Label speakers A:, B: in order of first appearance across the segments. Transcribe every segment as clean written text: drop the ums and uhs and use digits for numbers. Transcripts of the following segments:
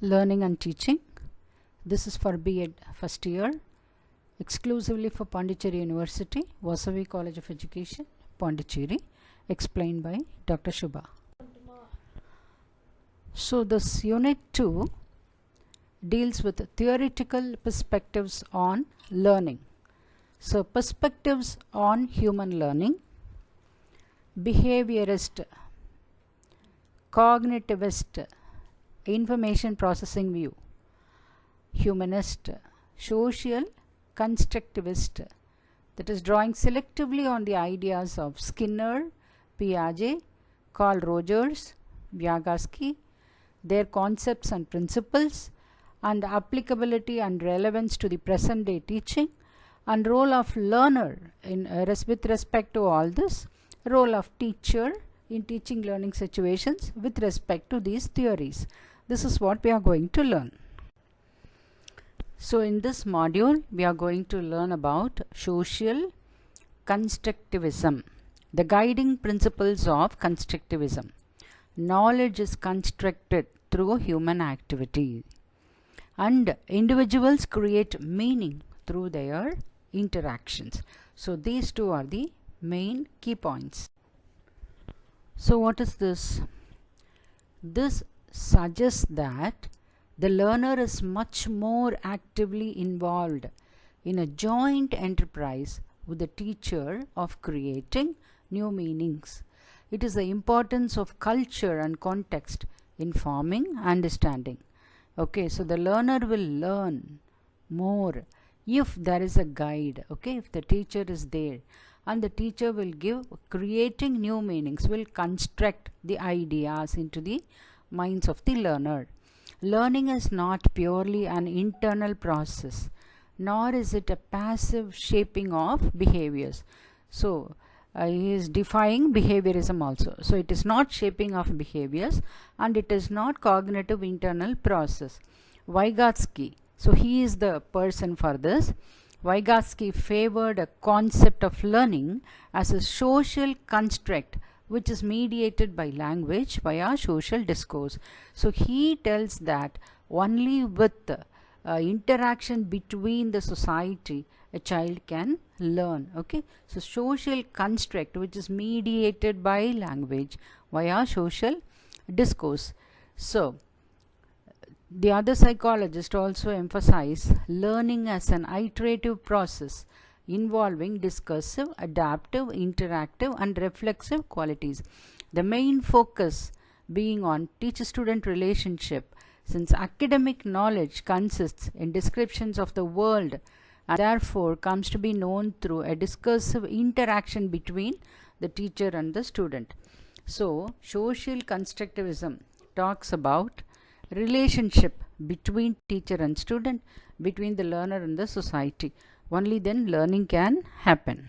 A: Learning and Teaching. This is for B.Ed first year, exclusively for Pondicherry University, Vasavi College of Education, Pondicherry, explained by Dr. Shubha. So this Unit 2 deals with theoretical perspectives on learning. So perspectives on human learning, behaviorist, cognitivist, information processing view, humanist, social, constructivist, that is drawing selectively on the ideas of Skinner, Piaget, Carl Rogers, Vygotsky, their concepts and principles, and applicability and relevance to the present day teaching, and role of learner in with respect to all this, role of teacher in teaching learning situations with respect to these theories. This is what we are going to learn. So in this module we are going to learn about social constructivism, the guiding principles of constructivism. Knowledge is constructed through human activity, and individuals create meaning through their interactions. So these two are the main key points. So what is this? This suggests that the learner is much more actively involved in a joint enterprise with the teacher of creating new meanings. It is the importance of culture and context in forming understanding. Okay, so the learner will learn more if there is a guide, okay, if the teacher is there, and the teacher will give creating new meanings, will construct the ideas into the minds of the learner. Learning is not purely an internal process, nor is it a passive shaping of behaviors. So he is defying behaviorism also. So it is not shaping of behaviors, and it is not cognitive internal process. Vygotsky, so he is the person for this. Vygotsky favored a concept of learning as a social construct which is mediated by language via social discourse. So he tells that only with interaction between the society a child can learn. Okay, so social construct which is mediated by language via social discourse. So the other psychologists also emphasize learning as an iterative process involving discursive, adaptive, interactive, and reflexive qualities. The main focus being on teacher-student relationship, since academic knowledge consists in descriptions of the world and therefore comes to be known through a discursive interaction between the teacher and the student. So social constructivism talks about relationship between teacher and student, between the learner and the society. Only then learning can happen.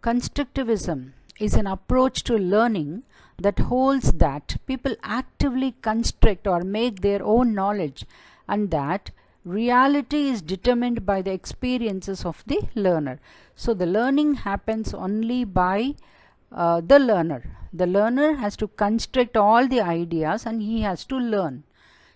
A: Constructivism is an approach to learning that holds that people actively construct or make their own knowledge, and that reality is determined by the experiences of the learner. So the learning happens only by the learner. The learner has to construct all the ideas and he has to learn.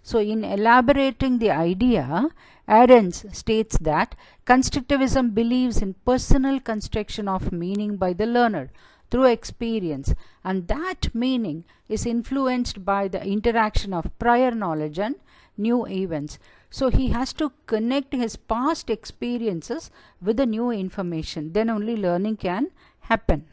A: So in elaborating the idea, Ahrens states that constructivism believes in personal construction of meaning by the learner through experience, and that meaning is influenced by the interaction of prior knowledge and new events. So he has to connect his past experiences with the new information, then only learning can happen.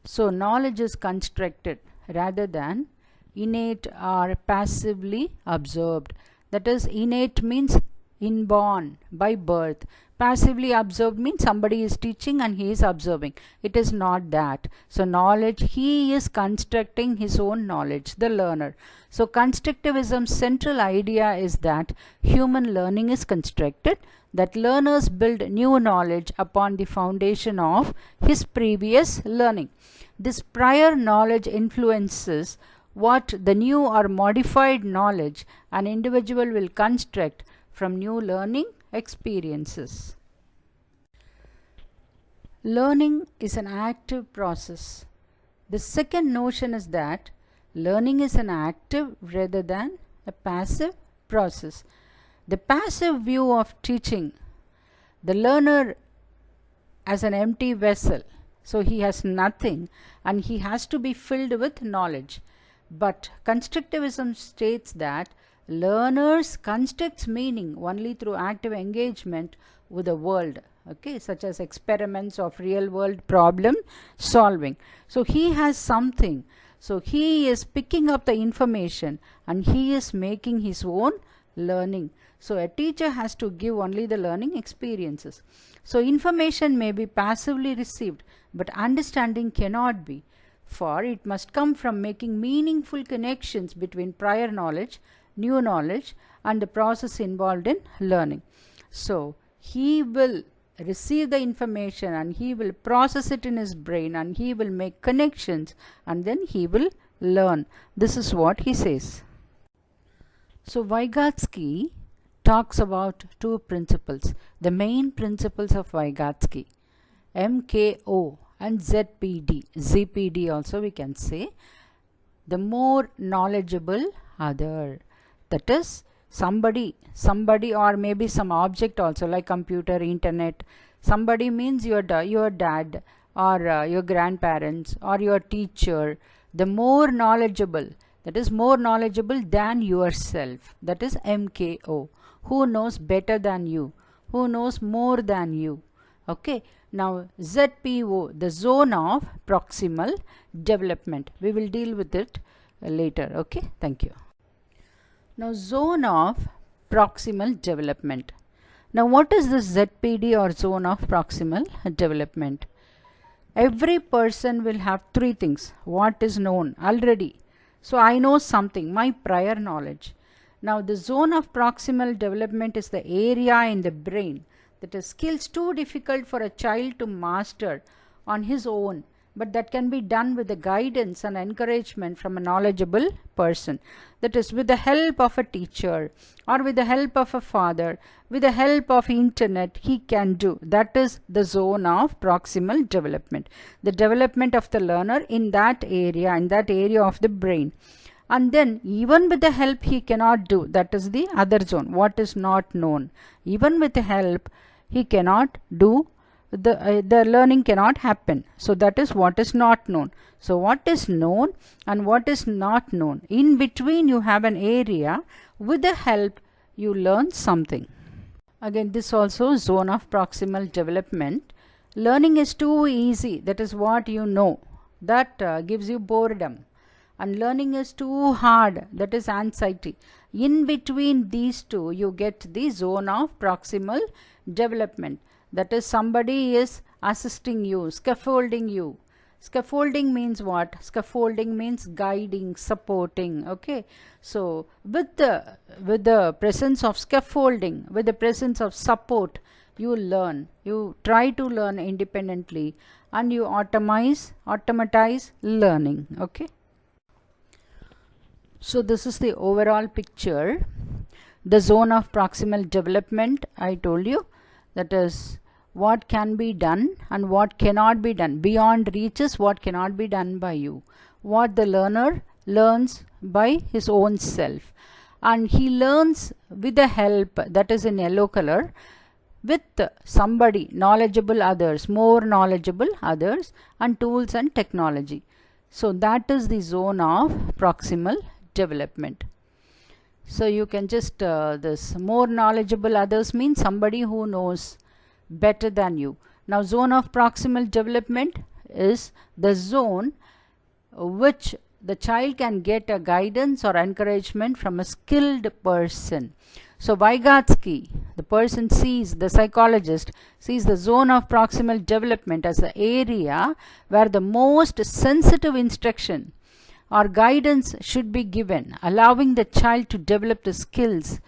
A: So knowledge is constructed rather than innate or passively absorbed. That is, innate means inborn, by birth. Passively absorbed means somebody is teaching and he is observing. It is not that. So knowledge, he is constructing his own knowledge, the learner. So constructivism's central idea is that human learning is constructed, that learners build new knowledge upon the foundation of his previous learning. This prior knowledge influences what the new or modified knowledge an individual will construct from new learning experiences. Learning is an active process. The second notion is that Learning is an active rather than a passive process. The passive view of teaching the learner as an empty vessel, so he has nothing and he has to be filled with knowledge. But constructivism states that learners constructs meaning only through active engagement with the world, okay, such as experiments of real world problem solving. So he has something, so he is picking up the information and he is making his own learning. So a teacher has to give only the learning experiences. So information may be passively received, but understanding cannot be, for it must come from making meaningful connections between prior knowledge, new knowledge, and the process involved in learning. So he will receive the information and he will process it in his brain and he will make connections and then he will learn. This is what he says. So Vygotsky talks about two principles, the main principles of Vygotsky, MKO and ZPD. ZPD also we can say, the more knowledgeable other. That is somebody or maybe some object also, like computer, internet. Somebody means your dad or your grandparents or your teacher. The more knowledgeable, that is more knowledgeable than yourself, that is MKO. Who knows better than you, who knows more than you. Okay, now ZPO, the zone of proximal development. We will deal with it later. Okay, thank you. Now zone of proximal development. Now what is this ZPD or zone of proximal development? Every person will have three things. What is known already. So I know something, my prior knowledge. Now the zone of proximal development is the area in the brain that is skills too difficult for a child to master on his own, but that can be done with the guidance and encouragement from a knowledgeable person. That is with the help of a teacher or with the help of a father, with the help of internet, he can do. That is the zone of proximal development. The development of the learner in that area of the brain. And then even with the help he cannot do, that is the other zone, what is not known. Even with the help he cannot do, the learning cannot happen. So that is what is not known. So what is known and what is not known. In between you have an area, with the help you learn something. Again, this also zone of proximal development. Learning is too easy, that is what you know. That gives you boredom. And learning is too hard, that is anxiety. In between these two you get the zone of proximal development. That is somebody is assisting you, scaffolding you. Scaffolding means what? Scaffolding means guiding, supporting. Okay, so with the presence of scaffolding, with the presence of support, you learn. You try to learn independently and you automatize learning. Okay. So this is the overall picture. The zone of proximal development, I told you, that is what can be done and what cannot be done. Beyond reaches what cannot be done by you. What the learner learns by his own self. And he learns with the help, that is in yellow color, with somebody, knowledgeable others, more knowledgeable others, and tools and technology. So that is the zone of proximal development. So you can just this more knowledgeable others means somebody who knows better than you. Now zone of proximal development is the zone which the child can get a guidance or encouragement from a skilled person. So Vygotsky, the person sees, the psychologist sees the zone of proximal development as the area where the most sensitive instruction or guidance should be given, allowing the child to develop the skills.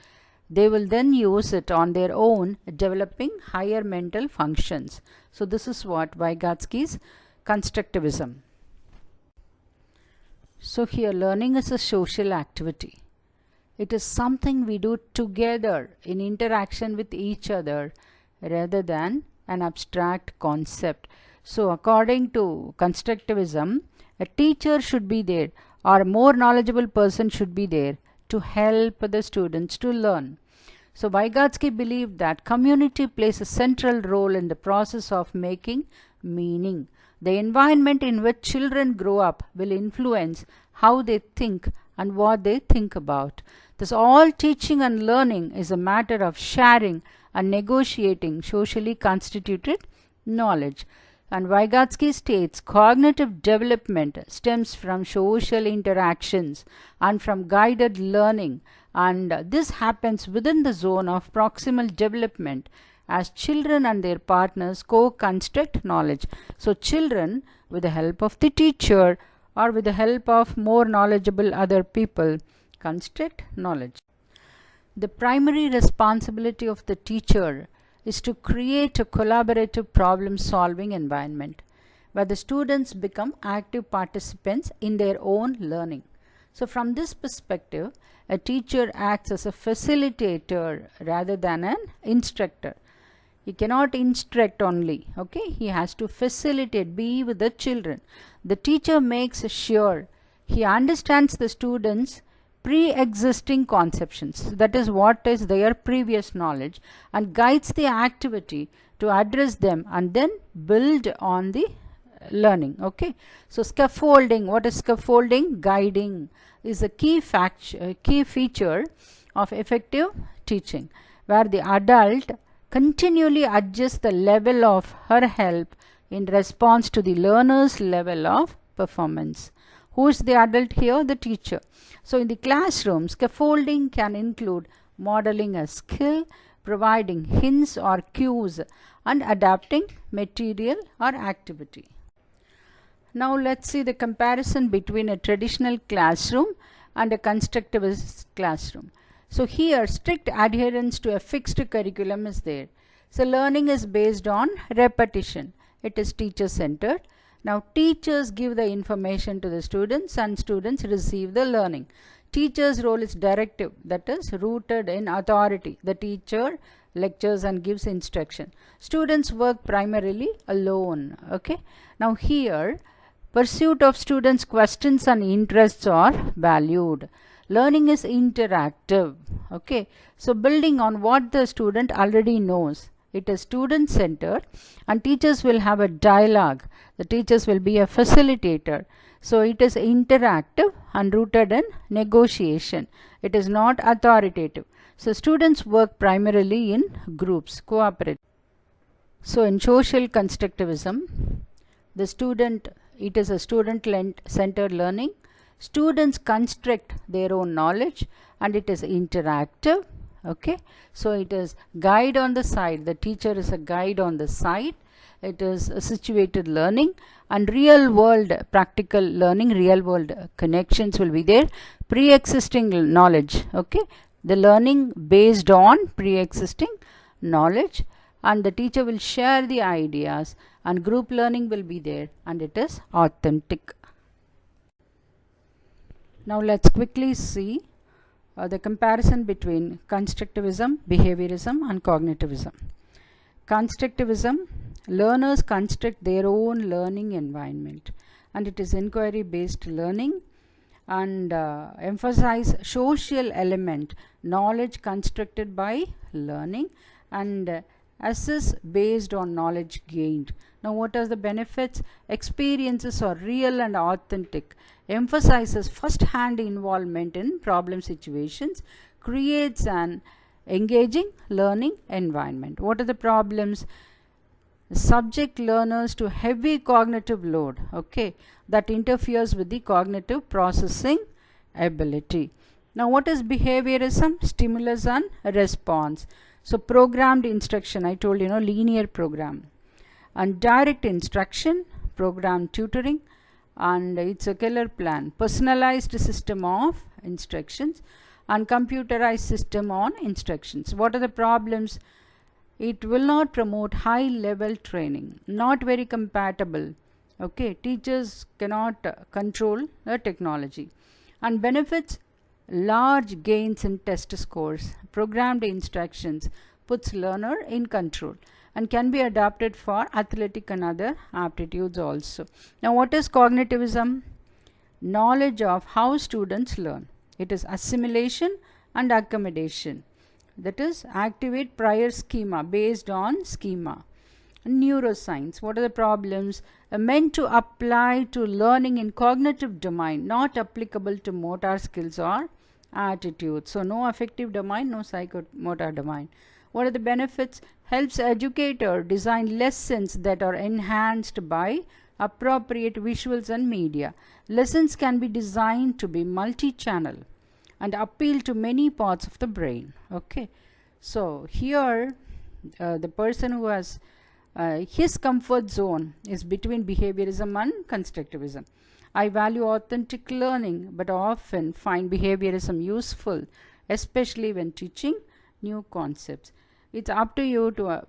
A: They will then use it on their own, developing higher mental functions. So this is what Vygotsky's constructivism. So here learning is a social activity. It is something we do together in interaction with each other rather than an abstract concept. So according to constructivism, a teacher should be there or more knowledgeable person should be there to help the students to learn. So Vygotsky believed that community plays a central role in the process of making meaning. The environment in which children grow up will influence how they think and what they think about. Thus, all teaching and learning is a matter of sharing and negotiating socially constituted knowledge. And Vygotsky states cognitive development stems from social interactions and from guided learning, and this happens within the zone of proximal development as children and their partners co-construct knowledge. So children, with the help of the teacher or with the help of more knowledgeable other people, construct knowledge. The primary responsibility of the teacher is to create a collaborative problem-solving environment where the students become active participants in their own learning. So from this perspective, a teacher acts as a facilitator rather than an instructor. He cannot instruct only, okay? He has to facilitate, be with the children. The teacher makes sure he understands the students' pre-existing conceptions, that is what is their previous knowledge, and guides the activity to address them and then build on the learning. Okay, so scaffolding, what is scaffolding? Guiding is a key feature of effective teaching, where the adult continually adjusts the level of her help in response to the learner's level of performance. Who is the adult here? The teacher. So in the classroom, scaffolding can include modeling a skill, providing hints or cues, and adapting material or activity. Now let's see the comparison between a traditional classroom and a constructivist classroom. So here, strict adherence to a fixed curriculum is there. So learning is based on repetition. It is teacher-centered. Now teachers give the information to the students and students receive the learning. Teacher's role is directive, that is rooted in authority. The teacher lectures and gives instruction. Students work primarily alone. Okay. Now here, pursuit of students' questions and interests are valued. Learning is interactive. Okay. So building on what the student already knows. It is student-centered and teachers will have a dialogue. The teachers will be a facilitator. So it is interactive and rooted in negotiation. It is not authoritative. So students work primarily in groups, cooperate. So in social constructivism, it is a student-centered learning. Students construct their own knowledge and it is interactive. Okay, so it is guide on the side. The teacher is a guide on the side. It is a situated learning and real world practical learning, real world connections will be there. Pre-existing knowledge. Okay, the learning based on pre-existing knowledge, and the teacher will share the ideas, and group learning will be there, and it is authentic. Now let's quickly see the comparison between constructivism, behaviorism and cognitivism. Constructivism, learners construct their own learning environment and it is inquiry based learning, and emphasize social element, knowledge constructed by learning, and assess based on knowledge gained. Now what are the benefits? Experiences are real and authentic, emphasizes first-hand involvement in problem situations, creates an engaging learning environment. What are the problems? Subject learners to heavy cognitive load, okay, that interferes with the cognitive processing ability. Now what is behaviorism? Stimulus and response. So programmed instruction, I told you, linear program, and direct instruction, programmed tutoring, and it's a killer plan, personalized system of instructions and computerized system on instructions. What are the problems? It will not promote high level training, not very compatible. Okay, teachers cannot control the technology. And benefits, large gains in test scores, programmed instructions, puts learner in control, and can be adapted for athletic and other aptitudes also. Now what is cognitivism? knowledge of how students learn. It is assimilation and accommodation. That is, activate prior schema based on schema. Neuroscience, what are the problems? Meant to apply to learning in cognitive domain, not applicable to motor skills or attitude. So no affective domain, no psychomotor domain. What are the benefits? Helps educator design lessons that are enhanced by appropriate visuals and media. Lessons can be designed to be multi-channel and appeal to many parts of the brain. Okay, so here the person who has his comfort zone is between behaviorism and constructivism. I value authentic learning, but often find behaviorism useful, especially when teaching new concepts. It's up to you to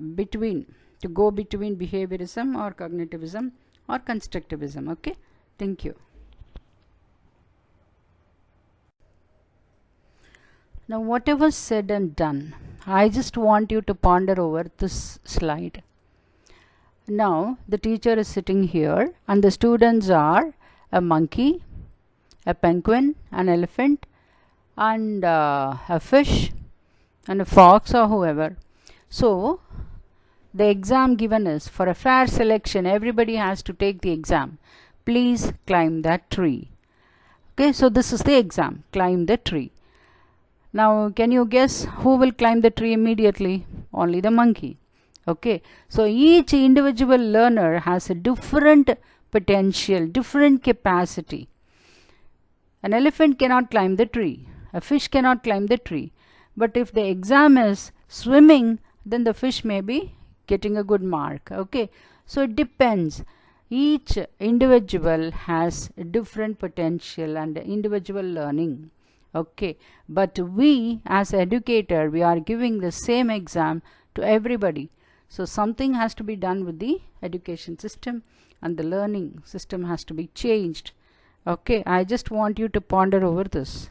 A: go between behaviorism or cognitivism or constructivism. Okay, thank you. Now, whatever said and done, I just want you to ponder over this slide. Now, the teacher is sitting here and the students are a monkey, a penguin, an elephant, and a fish, and a fox or whoever. So, the exam given is for a fair selection. Everybody has to take the exam. Please climb that tree. Okay, so this is the exam. Climb the tree. Now, can you guess who will climb the tree immediately? Only the monkey. Okay, so each individual learner has a different potential, different capacity. An elephant cannot climb the tree. A fish cannot climb the tree. But if the exam is swimming, then the fish may be getting a good mark. Okay, so it depends. Each individual has different potential and individual learning. Okay, but we as educator, we are giving the same exam to everybody. So something has to be done with the education system and the learning system has to be changed. Okay, I just want you to ponder over this.